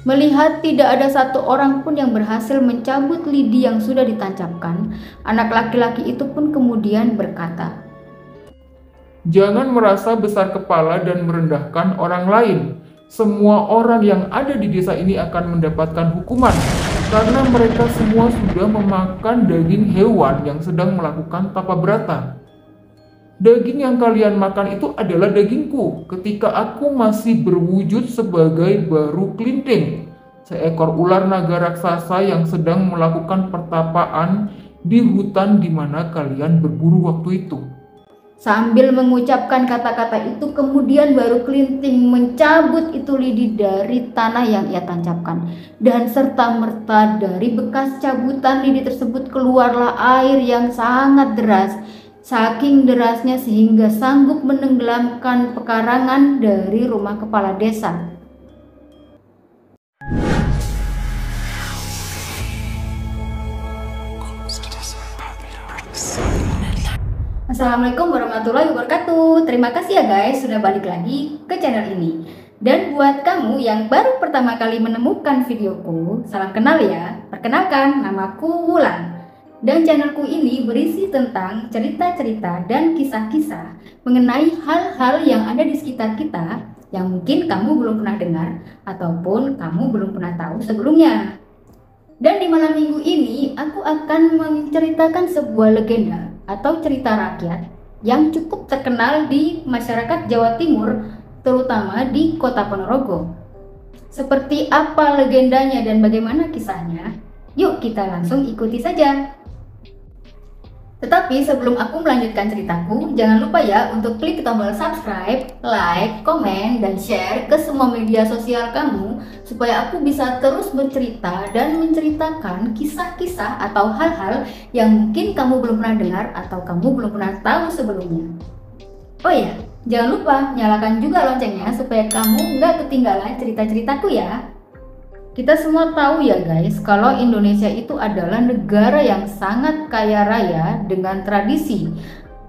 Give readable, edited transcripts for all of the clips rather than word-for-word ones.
Melihat tidak ada satu orang pun yang berhasil mencabut lidi yang sudah ditancapkan, anak laki-laki itu pun kemudian berkata, "Jangan merasa besar kepala dan merendahkan orang lain. Semua orang yang ada di desa ini akan mendapatkan hukuman, karena mereka semua sudah memakan daging hewan yang sedang melakukan tapa berata. Daging yang kalian makan itu adalah dagingku ketika aku masih berwujud sebagai baru kelinting, seekor ular naga raksasa yang sedang melakukan pertapaan di hutan di mana kalian berburu waktu itu." Sambil mengucapkan kata-kata itu, kemudian baru kelinting mencabut itu lidi dari tanah yang ia tancapkan. Dan serta-merta dari bekas cabutan lidi tersebut keluarlah air yang sangat deras. Saking derasnya sehingga sanggup menenggelamkan pekarangan dari rumah kepala desa. Assalamualaikum warahmatullahi wabarakatuh. Terima kasih ya guys sudah balik lagi ke channel ini. Dan buat kamu yang baru pertama kali menemukan videoku, salam kenal ya. Perkenalkan, namaku Wulan. Dan channelku ini berisi tentang cerita-cerita dan kisah-kisah mengenai hal-hal yang ada di sekitar kita yang mungkin kamu belum pernah dengar ataupun kamu belum pernah tahu sebelumnya. Dan di malam minggu ini aku akan menceritakan sebuah legenda atau cerita rakyat yang cukup terkenal di masyarakat Jawa Timur, terutama di Kota Ponorogo. Seperti apa legendanya dan bagaimana kisahnya? Yuk kita langsung ikuti saja. Tetapi sebelum aku melanjutkan ceritaku, jangan lupa ya untuk klik tombol subscribe, like, komen, dan share ke semua media sosial kamu supaya aku bisa terus bercerita dan menceritakan kisah-kisah atau hal-hal yang mungkin kamu belum pernah dengar atau kamu belum pernah tahu sebelumnya. Oh ya, jangan lupa nyalakan juga loncengnya supaya kamu nggak ketinggalan cerita-ceritaku ya. Kita semua tahu ya guys, kalau Indonesia itu adalah negara yang sangat kaya raya dengan tradisi,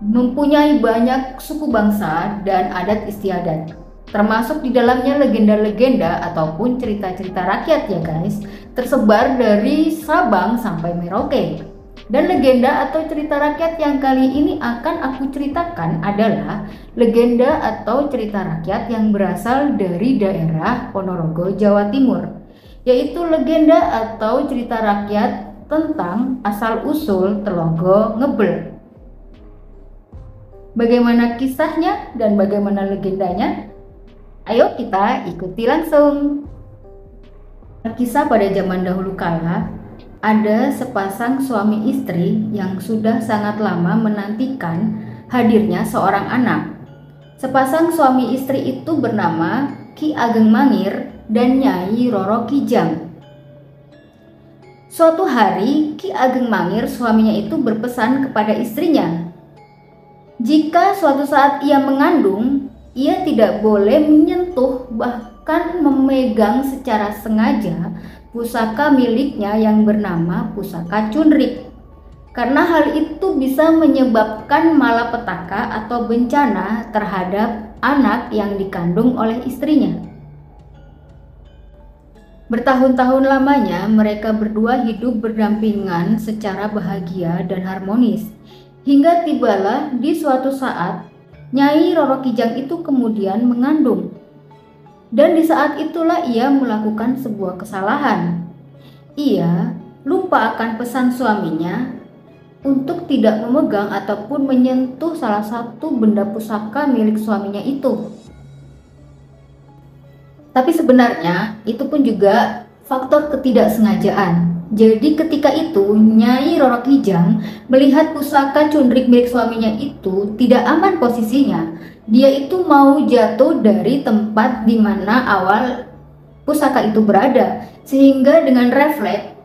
mempunyai banyak suku bangsa dan adat istiadat. Termasuk di dalamnya legenda-legenda ataupun cerita-cerita rakyat ya guys, tersebar dari Sabang sampai Merauke. Dan legenda atau cerita rakyat yang kali ini akan aku ceritakan adalah legenda atau cerita rakyat yang berasal dari daerah Ponorogo, Jawa Timur. Yaitu legenda atau cerita rakyat tentang asal-usul Telogo Ngebel. Bagaimana kisahnya dan bagaimana legendanya? Ayo kita ikuti langsung. Kisah pada zaman dahulu kala, ada sepasang suami istri yang sudah sangat lama menantikan hadirnya seorang anak. Sepasang suami istri itu bernama Ki Ageng Mangir dan Nyai Roro Kijang. Suatu hari Ki Ageng Mangir suaminya itu berpesan kepada istrinya, jika suatu saat ia mengandung, ia tidak boleh menyentuh bahkan memegang secara sengaja pusaka miliknya yang bernama pusaka cunrik. Karena hal itu bisa menyebabkan malapetaka atau bencana terhadap anak yang dikandung oleh istrinya. Bertahun-tahun lamanya mereka berdua hidup berdampingan secara bahagia dan harmonis. Hingga tibalah di suatu saat Nyai Roro Kijang itu kemudian mengandung. Dan di saat itulah ia melakukan sebuah kesalahan. Ia lupa akan pesan suaminya untuk tidak memegang ataupun menyentuh salah satu benda pusaka milik suaminya itu. Tapi sebenarnya itu pun juga faktor ketidaksengajaan. Jadi ketika itu Nyai Roro Kijang melihat pusaka cundrik milik suaminya itu tidak aman posisinya. Dia itu mau jatuh dari tempat di mana awal pusaka itu berada. Sehingga dengan refleks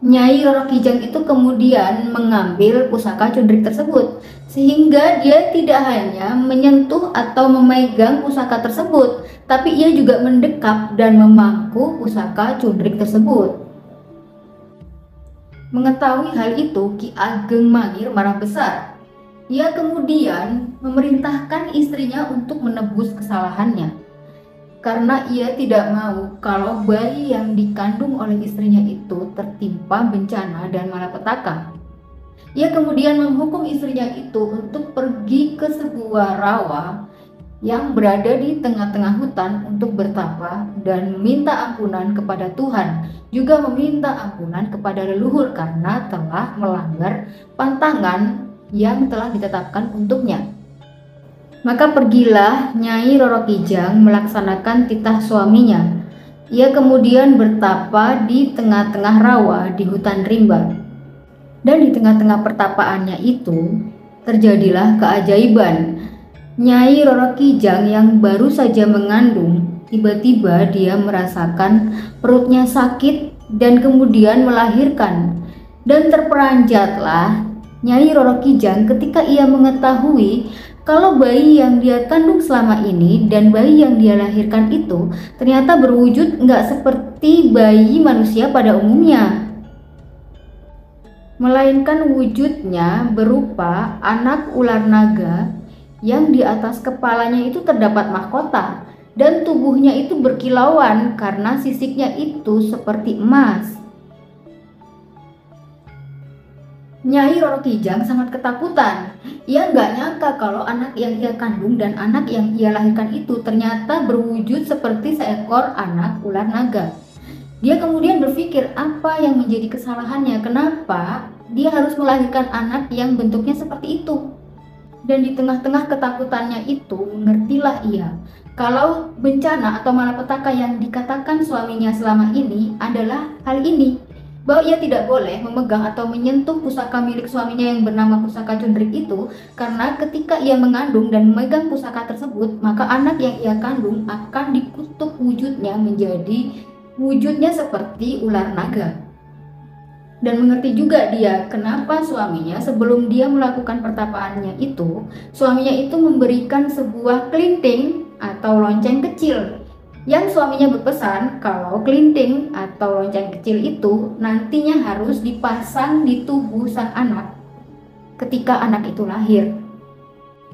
Nyai Roro Kijang itu kemudian mengambil pusaka cundrik tersebut. Sehingga dia tidak hanya menyentuh atau memegang pusaka tersebut, tapi ia juga mendekap dan memangku pusaka cundrik tersebut. Mengetahui hal itu, Ki Ageng Mangir marah besar. Ia kemudian memerintahkan istrinya untuk menebus kesalahannya. karena ia tidak mau kalau bayi yang dikandung oleh istrinya itu tertimpa bencana dan malapetaka. Ia kemudian menghukum istrinya itu untuk pergi ke sebuah rawa yang berada di tengah-tengah hutan untuk bertapa dan meminta ampunan kepada Tuhan, juga meminta ampunan kepada leluhur karena telah melanggar pantangan yang telah ditetapkan untuknya. Maka pergilah Nyai Roro Kijang melaksanakan titah suaminya. Ia kemudian bertapa di tengah-tengah rawa di hutan rimba. Dan di tengah-tengah pertapaannya itu terjadilah keajaiban. Nyai Roro Kijang yang baru saja mengandung, tiba-tiba dia merasakan perutnya sakit dan kemudian melahirkan. Dan terperanjatlah Nyai Roro Kijang ketika ia mengetahui kalau bayi yang dia kandung selama ini dan bayi yang dia lahirkan itu ternyata berwujud nggak seperti bayi manusia pada umumnya, melainkan wujudnya berupa anak ular naga yang di atas kepalanya itu terdapat mahkota dan tubuhnya itu berkilauan karena sisiknya itu seperti emas. Nyai Roro Kijang sangat ketakutan. Ia nggak nyangka kalau anak yang ia kandung dan anak yang ia lahirkan itu ternyata berwujud seperti seekor anak ular naga. Dia kemudian berpikir apa yang menjadi kesalahannya, kenapa dia harus melahirkan anak yang bentuknya seperti itu. Dan di tengah-tengah ketakutannya itu mengertilah ia kalau bencana atau malapetaka yang dikatakan suaminya selama ini adalah hal ini, bahwa ia tidak boleh memegang atau menyentuh pusaka milik suaminya yang bernama pusaka cundrik itu, karena ketika ia mengandung dan memegang pusaka tersebut, maka anak yang ia kandung akan dikutuk wujudnya menjadi wujudnya seperti ular naga. Dan mengerti juga dia kenapa suaminya sebelum dia melakukan pertapaannya itu, suaminya itu memberikan sebuah kelinting atau lonceng kecil yang suaminya berpesan kalau kelinting atau lonceng kecil itu nantinya harus dipasang di tubuh sang anak ketika anak itu lahir.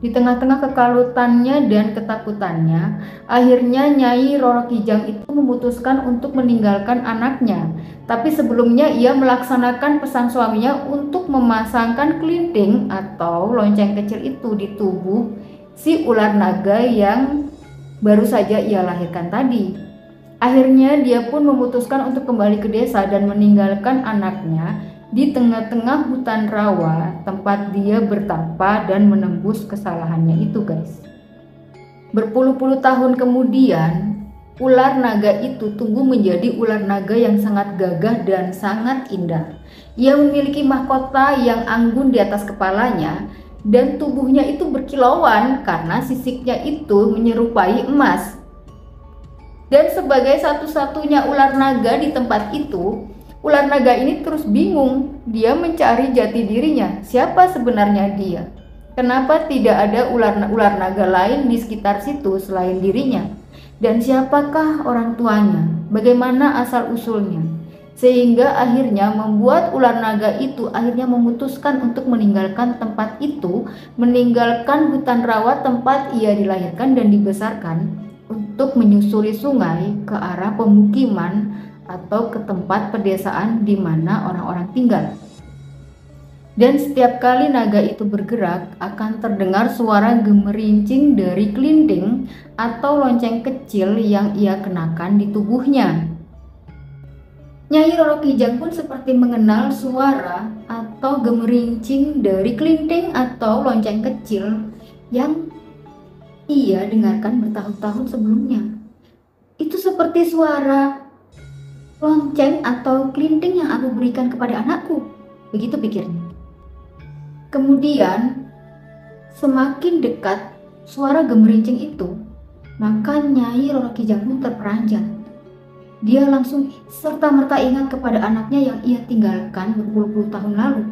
Di tengah-tengah kekalutannya dan ketakutannya, akhirnya Nyai Roro Kijang itu memutuskan untuk meninggalkan anaknya. Tapi sebelumnya ia melaksanakan pesan suaminya untuk memasangkan kelinting atau lonceng kecil itu di tubuh si ular naga yang baru saja ia lahirkan tadi. Akhirnya dia pun memutuskan untuk kembali ke desa dan meninggalkan anaknya di tengah-tengah hutan rawa tempat dia bertapa dan menembus kesalahannya itu, guys. Berpuluh-puluh tahun kemudian, ular naga itu tumbuh menjadi ular naga yang sangat gagah dan sangat indah. Ia memiliki mahkota yang anggun di atas kepalanya dan tubuhnya itu berkilauan karena sisiknya itu menyerupai emas. Dan sebagai satu-satunya ular naga di tempat itu, ular naga ini terus bingung. Dia mencari jati dirinya. Siapa sebenarnya dia? Kenapa tidak ada ular naga lain di sekitar situ selain dirinya? Dan siapakah orang tuanya? Bagaimana asal-usulnya? Sehingga akhirnya membuat ular naga itu akhirnya memutuskan untuk meninggalkan tempat itu, meninggalkan hutan rawa tempat ia dilahirkan dan dibesarkan, untuk menyusuri sungai ke arah pemukiman atau ke tempat pedesaan di mana orang-orang tinggal. Dan setiap kali naga itu bergerak akan terdengar suara gemerincing dari kelinting atau lonceng kecil yang ia kenakan di tubuhnya. Nyai Roro Kijang pun seperti mengenal suara atau gemerincing dari kelinting atau lonceng kecil yang ia dengarkan bertahun-tahun sebelumnya. Itu seperti suara lonceng atau kelinting yang aku berikan kepada anakku, begitu pikirnya. Kemudian semakin dekat suara gemerincing itu, maka Nyai Roro Kijang pun terperanjat. Dia langsung serta-merta ingat kepada anaknya yang ia tinggalkan berpuluh-puluh tahun lalu.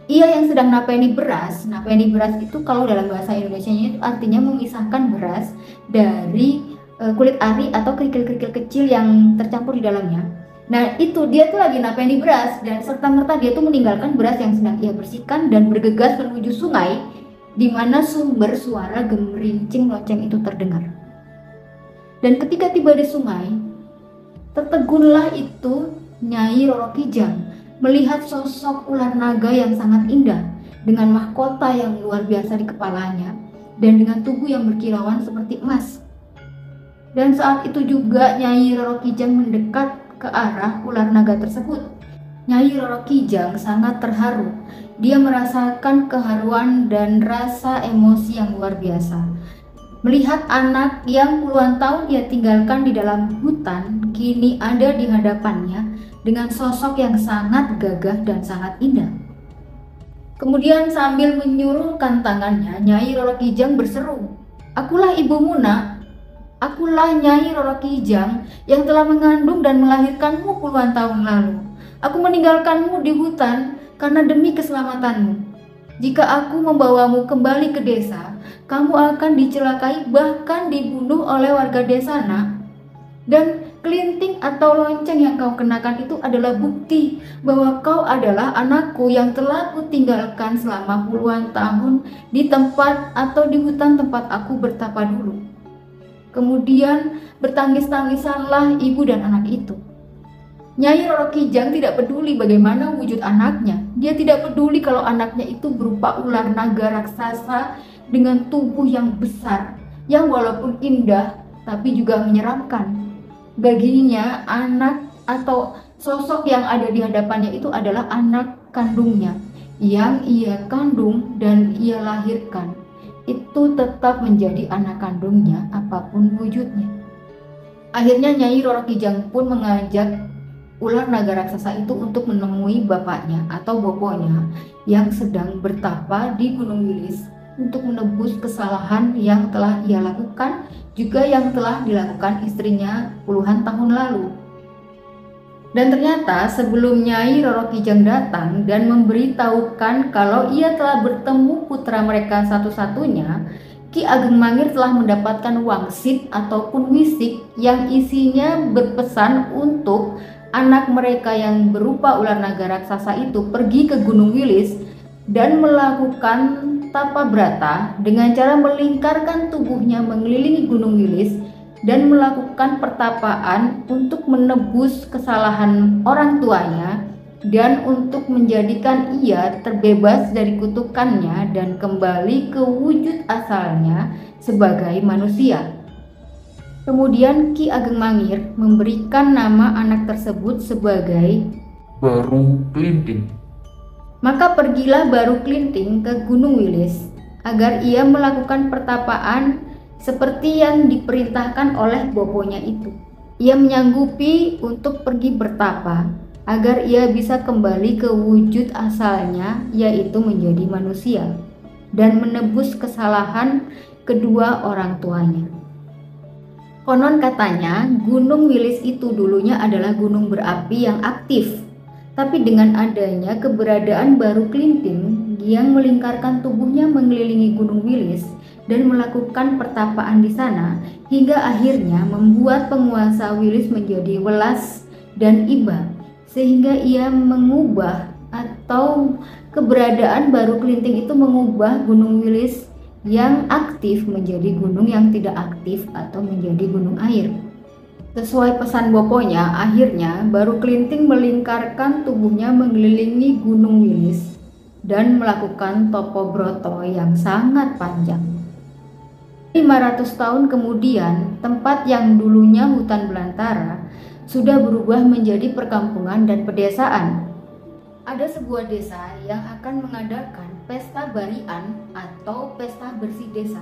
Ia yang sedang napeni beras. Napeni beras itu kalau dalam bahasa Indonesianya itu artinya memisahkan beras dari kulit ari atau kerikil-kerikil kecil yang tercampur di dalamnya. Nah itu dia tuh lagi napeni beras dan serta-merta dia tuh meninggalkan beras yang sedang ia bersihkan dan bergegas menuju sungai di mana sumber suara gemerincing lonceng itu terdengar. Dan ketika tiba di sungai, tertegunlah itu Nyai Roro Kijang melihat sosok ular naga yang sangat indah dengan mahkota yang luar biasa di kepalanya dan dengan tubuh yang berkilauan seperti emas. Dan saat itu juga Nyai Roro Kijang mendekat ke arah ular naga tersebut. Nyai Roro Kijang sangat terharu. Dia merasakan keharuan dan rasa emosi yang luar biasa. Melihat anak yang puluhan tahun ia tinggalkan di dalam hutan kini ada di hadapannya dengan sosok yang sangat gagah dan sangat indah. Kemudian sambil menyurungkan tangannya, Nyai Roro Kijang berseru, "Akulah ibumu, Nak. Akulah Nyai Roro Kijang yang telah mengandung dan melahirkanmu puluhan tahun lalu. Aku meninggalkanmu di hutan karena demi keselamatanmu. Jika aku membawamu kembali ke desa, kamu akan dicelakai bahkan dibunuh oleh warga desa, Nak. Dan kelinting atau lonceng yang kau kenakan itu adalah bukti bahwa kau adalah anakku yang telah kutinggalkan selama puluhan tahun di tempat atau di hutan tempat aku bertapa dulu." Kemudian bertangis-tangisanlah ibu dan anak itu. Nyai Roro Kijang tidak peduli bagaimana wujud anaknya. Dia tidak peduli kalau anaknya itu berupa ular naga raksasa dengan tubuh yang besar, yang walaupun indah tapi juga menyeramkan. Baginya anak atau sosok yang ada di hadapannya itu adalah anak kandungnya yang ia kandung dan ia lahirkan. Itu tetap menjadi anak kandungnya apapun wujudnya. Akhirnya Nyai Roro Kijang pun mengajak ular naga raksasa itu untuk menemui bapaknya atau boponya yang sedang bertapa di Gunung Wilis untuk menebus kesalahan yang telah ia lakukan, juga yang telah dilakukan istrinya puluhan tahun lalu. Dan ternyata sebelum Nyai Roro Kijang datang dan memberitahukan kalau ia telah bertemu putra mereka satu-satunya, Ki Ageng Mangir telah mendapatkan wangsit ataupun wisik yang isinya berpesan untuk anak mereka yang berupa ular naga raksasa itu pergi ke Gunung Wilis dan melakukan tapa brata dengan cara melingkarkan tubuhnya mengelilingi Gunung Wilis dan melakukan pertapaan untuk menebus kesalahan orang tuanya dan untuk menjadikan ia terbebas dari kutukannya dan kembali ke wujud asalnya sebagai manusia. Kemudian Ki Ageng Mangir memberikan nama anak tersebut sebagai Baru Klinting. Maka pergilah Baru Klinting ke Gunung Wilis agar ia melakukan pertapaan seperti yang diperintahkan oleh boponya itu. Ia menyanggupi untuk pergi bertapa agar ia bisa kembali ke wujud asalnya, yaitu menjadi manusia, dan menebus kesalahan kedua orang tuanya. Konon katanya Gunung Wilis itu dulunya adalah gunung berapi yang aktif, tapi dengan adanya keberadaan Baru Klinting yang melingkarkan tubuhnya mengelilingi Gunung Wilis dan melakukan pertapaan di sana, hingga akhirnya membuat penguasa Wilis menjadi welas dan iba, sehingga ia mengubah atau keberadaan Baru Klinting itu mengubah Gunung Wilis yang aktif menjadi gunung yang tidak aktif atau menjadi gunung air. Sesuai pesan boponya, akhirnya Baru Klinting melingkarkan tubuhnya mengelilingi Gunung Wilis dan melakukan topo broto yang sangat panjang. 500 tahun kemudian, tempat yang dulunya hutan belantara sudah berubah menjadi perkampungan dan pedesaan. Ada sebuah desa yang akan mengadakan pesta barian atau pesta bersih desa.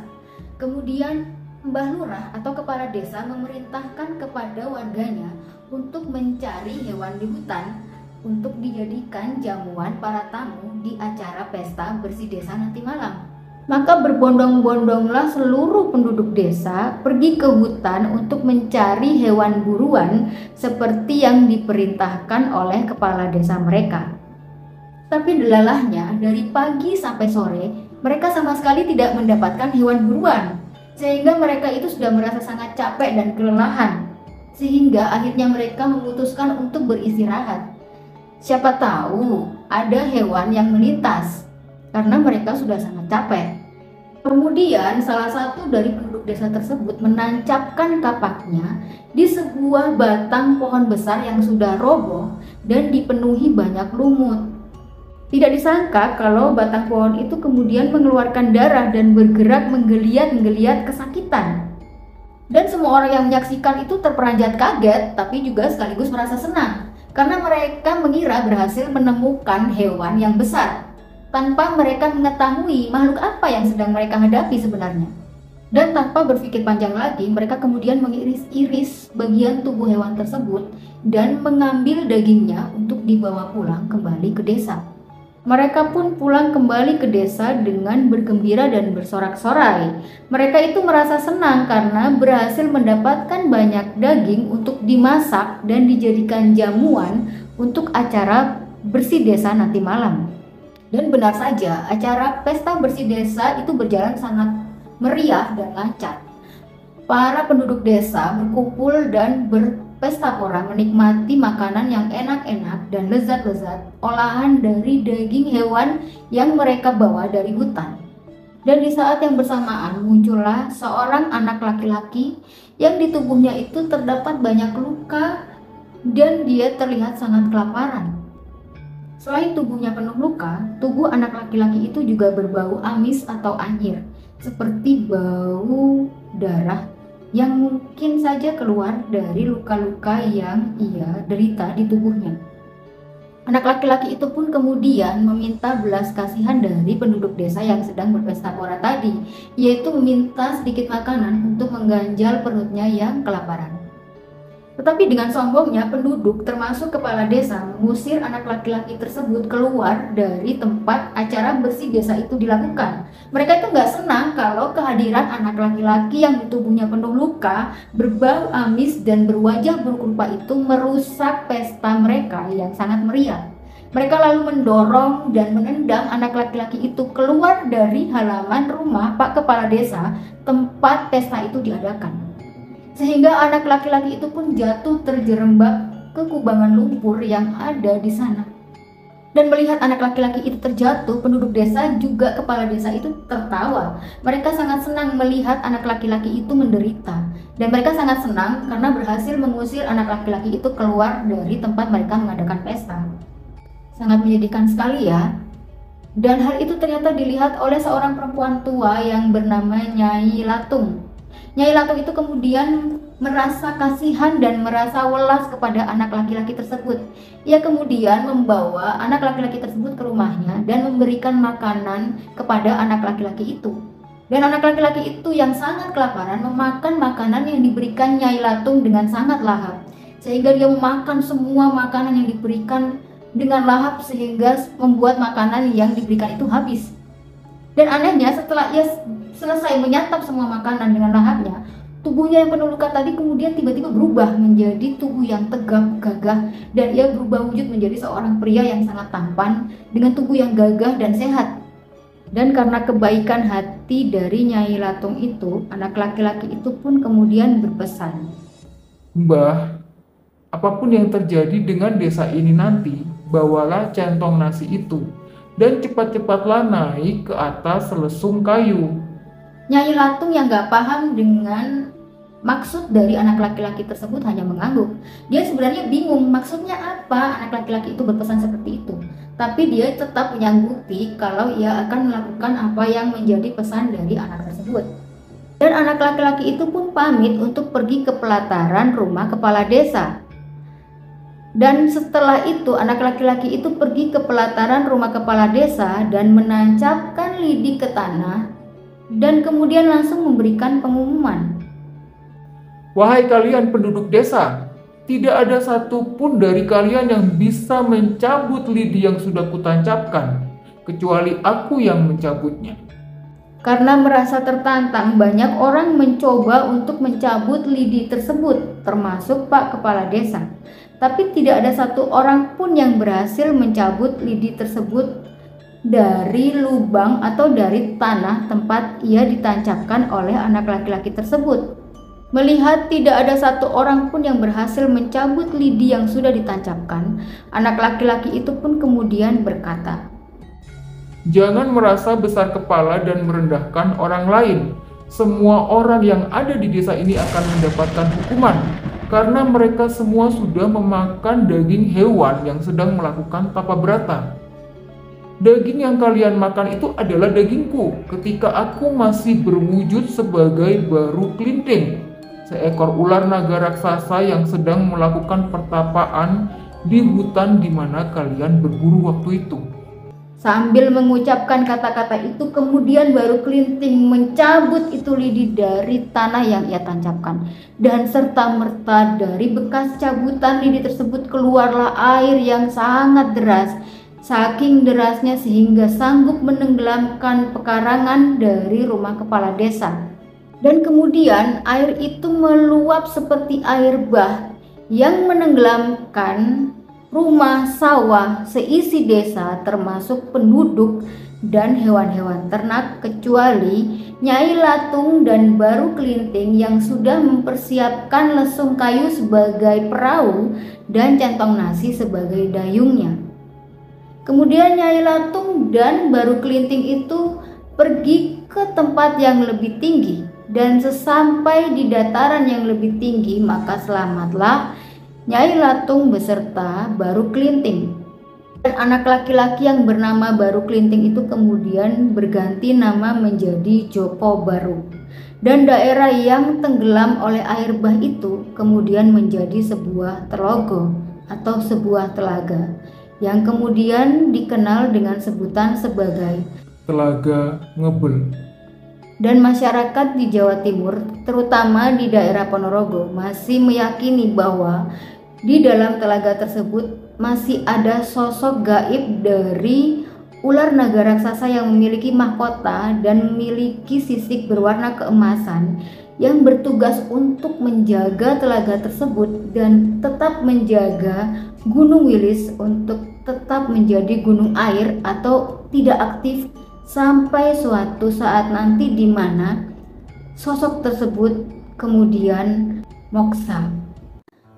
Kemudian Mbah Lurah atau kepala desa memerintahkan kepada warganya untuk mencari hewan di hutan untuk dijadikan jamuan para tamu di acara pesta bersih desa nanti malam. Maka berbondong-bondonglah seluruh penduduk desa pergi ke hutan untuk mencari hewan buruan seperti yang diperintahkan oleh kepala desa mereka. Tapi delalahnya, dari pagi sampai sore mereka sama sekali tidak mendapatkan hewan buruan, sehingga mereka itu sudah merasa sangat capek dan kelelahan, sehingga akhirnya mereka memutuskan untuk beristirahat. Siapa tahu ada hewan yang melintas, karena mereka sudah sangat capek. Kemudian salah satu dari penduduk desa tersebut menancapkan kapaknya di sebuah batang pohon besar yang sudah roboh dan dipenuhi banyak lumut. Tidak disangka kalau batang pohon itu kemudian mengeluarkan darah dan bergerak menggeliat-menggeliat kesakitan. Dan semua orang yang menyaksikan itu terperanjat kaget, tapi juga sekaligus merasa senang karena mereka mengira berhasil menemukan hewan yang besar, tanpa mereka mengetahui makhluk apa yang sedang mereka hadapi sebenarnya. Dan tanpa berpikir panjang lagi, mereka kemudian mengiris-iris bagian tubuh hewan tersebut dan mengambil dagingnya untuk dibawa pulang kembali ke desa. Mereka pun pulang kembali ke desa dengan bergembira dan bersorak-sorai. Mereka itu merasa senang karena berhasil mendapatkan banyak daging untuk dimasak dan dijadikan jamuan untuk acara bersih desa nanti malam. Dan benar saja, acara pesta bersih desa itu berjalan sangat meriah dan lancar. Para penduduk desa berkumpul dan berpesta pora menikmati makanan yang enak-enak dan lezat-lezat olahan dari daging hewan yang mereka bawa dari hutan. Dan di saat yang bersamaan muncullah seorang anak laki-laki yang di tubuhnya itu terdapat banyak luka dan dia terlihat sangat kelaparan. Selain tubuhnya penuh luka, tubuh anak laki-laki itu juga berbau amis atau anyir, seperti bau darah yang mungkin saja keluar dari luka-luka yang ia derita di tubuhnya. Anak laki-laki itu pun kemudian meminta belas kasihan dari penduduk desa yang sedang berpesta pora tadi, yaitu meminta sedikit makanan untuk mengganjal perutnya yang kelaparan. Tetapi dengan sombongnya penduduk termasuk kepala desa mengusir anak laki-laki tersebut keluar dari tempat acara bersih desa itu dilakukan. Mereka itu nggak senang kalau kehadiran anak laki-laki yang di tubuhnya penuh luka, berbau amis dan berwajah buruk rupa itu merusak pesta mereka yang sangat meriah. Mereka lalu mendorong dan menendang anak laki-laki itu keluar dari halaman rumah Pak Kepala Desa tempat pesta itu diadakan. Sehingga anak laki-laki itu pun jatuh terjerembab ke kubangan lumpur yang ada di sana. Dan melihat anak laki-laki itu terjatuh, penduduk desa juga kepala desa itu tertawa. Mereka sangat senang melihat anak laki-laki itu menderita. Dan mereka sangat senang karena berhasil mengusir anak laki-laki itu keluar dari tempat mereka mengadakan pesta. Sangat menyedihkan sekali ya. Dan hal itu ternyata dilihat oleh seorang perempuan tua yang bernama Nyai Latung. Nyai Latung itu kemudian merasa kasihan dan merasa welas kepada anak laki-laki tersebut. Ia kemudian membawa anak laki-laki tersebut ke rumahnya dan memberikan makanan kepada anak laki-laki itu. Dan anak laki-laki itu yang sangat kelaparan memakan makanan yang diberikan Nyai Latung dengan sangat lahap. Sehingga dia memakan semua makanan yang diberikan dengan lahap sehingga membuat makanan yang diberikan itu habis. Dan anehnya setelah ia selesai menyantap semua makanan dengan lahapnya, tubuhnya yang penuh luka tadi kemudian tiba-tiba berubah menjadi tubuh yang tegap, gagah, dan ia berubah wujud menjadi seorang pria yang sangat tampan dengan tubuh yang gagah dan sehat. Dan karena kebaikan hati dari Nyai Latung itu, anak laki-laki itu pun kemudian berpesan, Mbah, apapun yang terjadi dengan desa ini nanti, bawalah centong nasi itu dan cepat-cepatlah naik ke atas selesung kayu. Nyai Latung yang gak paham dengan maksud dari anak laki-laki tersebut hanya mengangguk. Dia sebenarnya bingung maksudnya apa anak laki-laki itu berpesan seperti itu. Tapi dia tetap menyanggupi kalau ia akan melakukan apa yang menjadi pesan dari anak tersebut. Dan anak laki-laki itu pun pamit untuk pergi ke pelataran rumah kepala desa. Dan setelah itu anak laki-laki itu pergi ke pelataran rumah kepala desa dan menancapkan lidi ke tanah dan kemudian langsung memberikan pengumuman. Wahai kalian penduduk desa, tidak ada satupun dari kalian yang bisa mencabut lidi yang sudah kutancapkan, kecuali aku yang mencabutnya. Karena merasa tertantang, banyak orang mencoba untuk mencabut lidi tersebut, termasuk Pak Kepala Desa. Tapi tidak ada satu orang pun yang berhasil mencabut lidi tersebut dari lubang atau dari tanah tempat ia ditancapkan oleh anak laki-laki tersebut. Melihat tidak ada satu orang pun yang berhasil mencabut lidi yang sudah ditancapkan, anak laki-laki itu pun kemudian berkata, Jangan merasa besar kepala dan merendahkan orang lain. Semua orang yang ada di desa ini akan mendapatkan hukuman karena mereka semua sudah memakan daging hewan yang sedang melakukan tapa berata. Daging yang kalian makan itu adalah dagingku ketika aku masih berwujud sebagai baru kelinting, seekor ular naga raksasa yang sedang melakukan pertapaan di hutan di mana kalian berburu waktu itu. Sambil mengucapkan kata-kata itu, kemudian baru kelinting mencabut itu lidi dari tanah yang ia tancapkan. Dan serta-merta dari bekas cabutan lidi tersebut keluarlah air yang sangat deras. Saking derasnya sehingga sanggup menenggelamkan pekarangan dari rumah kepala desa. Dan kemudian air itu meluap seperti air bah yang menenggelamkan rumah, sawah, seisi desa termasuk penduduk dan hewan-hewan ternak kecuali Nyai Latung dan baru kelinting yang sudah mempersiapkan lesung kayu sebagai perahu dan centong nasi sebagai dayungnya. Kemudian Nyai Latung dan baru kelinting itu pergi ke tempat yang lebih tinggi dan sesampai di dataran yang lebih tinggi maka selamatlah Nyai Latung beserta baru kelinting. Dan anak laki-laki yang bernama baru kelinting itu kemudian berganti nama menjadi Jopo Baru. Dan daerah yang tenggelam oleh air bah itu kemudian menjadi sebuah telogo atau sebuah telaga yang kemudian dikenal dengan sebutan sebagai Telaga Ngebel. Dan masyarakat di Jawa Timur, terutama di daerah Ponorogo, masih meyakini bahwa di dalam telaga tersebut masih ada sosok gaib dari ular naga raksasa yang memiliki mahkota dan memiliki sisik berwarna keemasan yang bertugas untuk menjaga telaga tersebut dan tetap menjaga Gunung Wilis untuk tetap menjadi gunung air atau tidak aktif sampai suatu saat nanti di mana sosok tersebut kemudian moksa.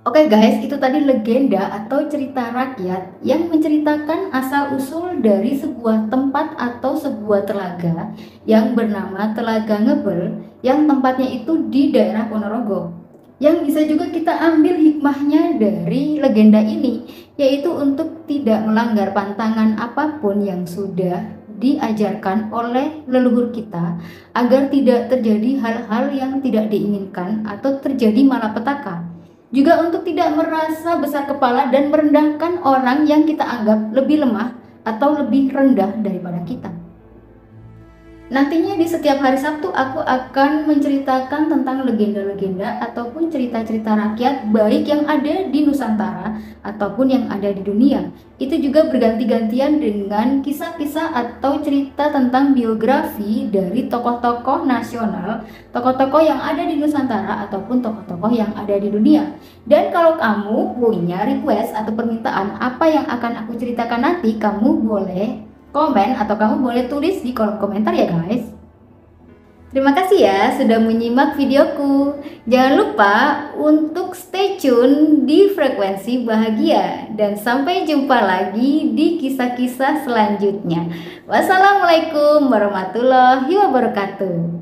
Oke guys, itu tadi legenda atau cerita rakyat yang menceritakan asal-usul dari sebuah tempat atau sebuah telaga yang bernama Telaga Ngebel yang tempatnya itu di daerah Ponorogo. Yang bisa juga kita ambil hikmahnya dari legenda ini, yaitu untuk tidak melanggar pantangan apapun yang sudah diajarkan oleh leluhur kita agar tidak terjadi hal-hal yang tidak diinginkan atau terjadi malapetaka. Juga untuk tidak merasa besar kepala dan merendahkan orang yang kita anggap lebih lemah atau lebih rendah daripada kita. Nantinya di setiap hari Sabtu aku akan menceritakan tentang legenda-legenda ataupun cerita-cerita rakyat baik yang ada di Nusantara ataupun yang ada di dunia. Itu juga berganti-gantian dengan kisah-kisah atau cerita tentang biografi dari tokoh-tokoh nasional, tokoh-tokoh yang ada di Nusantara ataupun tokoh-tokoh yang ada di dunia. Dan kalau kamu punya request atau permintaan apa yang akan aku ceritakan nanti, kamu boleh komen atau kamu boleh tulis di kolom komentar ya guys. Terima kasih ya sudah menyimak videoku. Jangan lupa untuk stay tune di Frekuensi Bahagia dan sampai jumpa lagi di kisah-kisah selanjutnya. Wassalamualaikum warahmatullahi wabarakatuh.